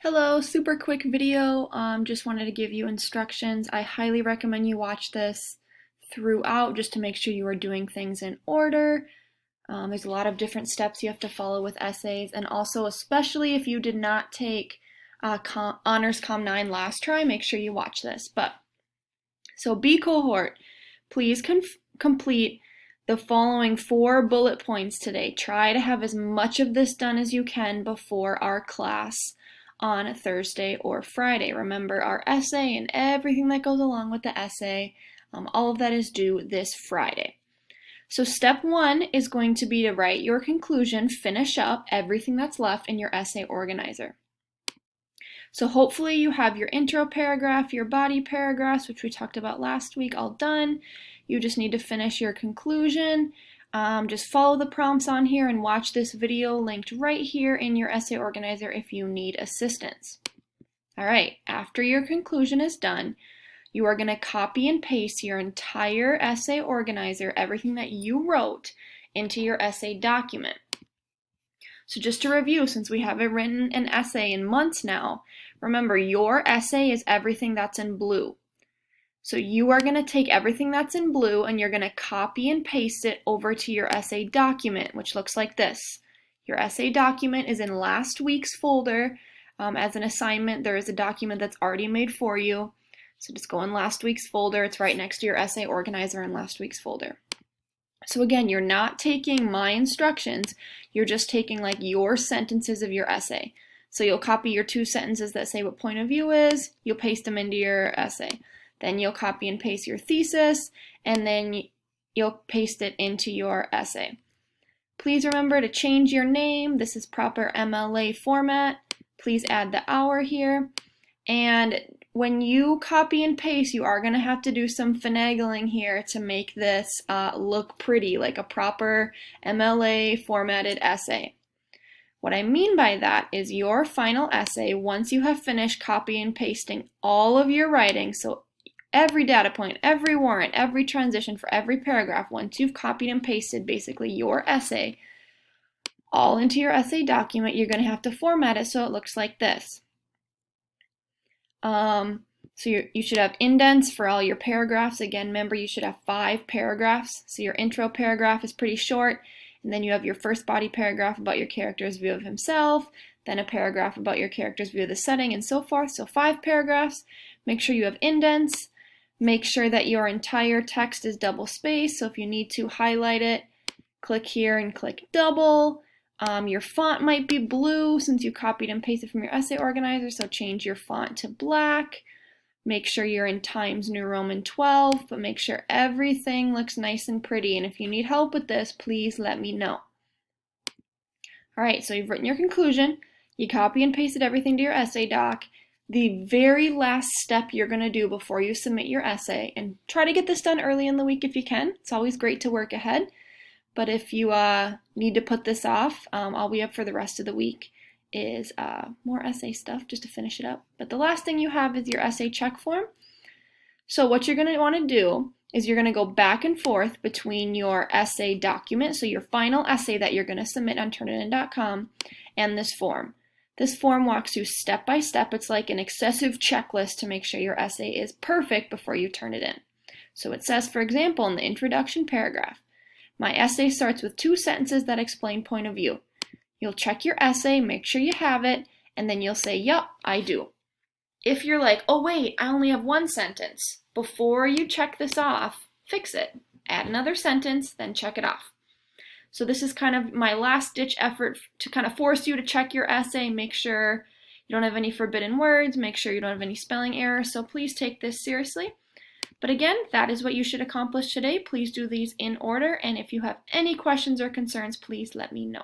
Hello, super quick video. Just wanted to give you instructions. I highly recommend you watch this throughout just to make sure you are doing things in order. There's a lot of different steps you have to follow with essays, and also especially if you did not take Honors Com 9 last try, make sure you watch this. So B cohort, please complete the following 4 bullet points today. Try to have as much of this done as you can before our class on Thursday or Friday. Remember, our essay and everything that goes along with the essay, all of that is due this Friday. So step 1 is going to be to write your conclusion, finish up everything that's left in your essay organizer. So hopefully you have your intro paragraph, your body paragraphs, which we talked about last week, all done. You just need to finish your conclusion. Just follow the prompts on here and watch this video linked right here in your essay organizer if you need assistance. All right, after your conclusion is done, you are going to copy and paste your entire essay organizer, everything that you wrote, into your essay document. So just to review, since we haven't written an essay in months now, remember your essay is everything that's in blue. So you are going to take everything that's in blue and you're going to copy and paste it over to your essay document, which looks like this. Your essay document is in last week's folder. As an assignment, there is a document that's already made for you. So just go in last week's folder. It's right next to your essay organizer in last week's folder. So again, you're not taking my instructions. You're just taking like your sentences of your essay. So you'll copy your 2 sentences that say what point of view is. You'll paste them into your essay. Then you'll copy and paste your thesis, and then you'll paste it into your essay. Please remember to change your name. This is proper MLA format. Please add the hour here. And when you copy and paste, you are going to have to do some finagling here to make this look pretty, like a proper MLA formatted essay. What I mean by that is your final essay, once you have finished copy and pasting all of your writing, so every data point, every warrant, every transition for every paragraph, once you've copied and pasted basically your essay all into your essay document, you're going to have to format it so it looks like this. So you should have indents for all your paragraphs. Again, remember you should have 5 paragraphs. So your intro paragraph is pretty short, and then you have your first body paragraph about your character's view of himself, then a paragraph about your character's view of the setting, and so forth. So 5 paragraphs. Make sure you have indents. Make sure that your entire text is double spaced, so if you need to highlight it, click here and click double. Your font might be blue since you copied and pasted from your essay organizer, so change your font to black. Make sure you're in Times New Roman 12, but make sure everything looks nice and pretty, and if you need help with this, please let me know. Alright, so you've written your conclusion, you copy and pasted everything to your essay doc. The very last step you're going to do before you submit your essay, and try to get this done early in the week if you can. It's always great to work ahead, but if you need to put this off, all we have for the rest of the week is more essay stuff just to finish it up. But the last thing you have is your essay check form. So what you're going to want to do is you're going to go back and forth between your essay document, so your final essay that you're going to submit on Turnitin.com, and this form. This form walks you step by step. It's like an excessive checklist to make sure your essay is perfect before you turn it in. So it says, for example, in the introduction paragraph, my essay starts with 2 sentences that explain point of view. You'll check your essay, make sure you have it, and then you'll say, yup, I do. If you're like, oh wait, I only have 1 sentence, before you check this off, fix it. Add another sentence, then check it off. So this is kind of my last ditch effort to kind of force you to check your essay, make sure you don't have any forbidden words, make sure you don't have any spelling errors, so please take this seriously. But again, that is what you should accomplish today. Please do these in order, and if you have any questions or concerns, please let me know.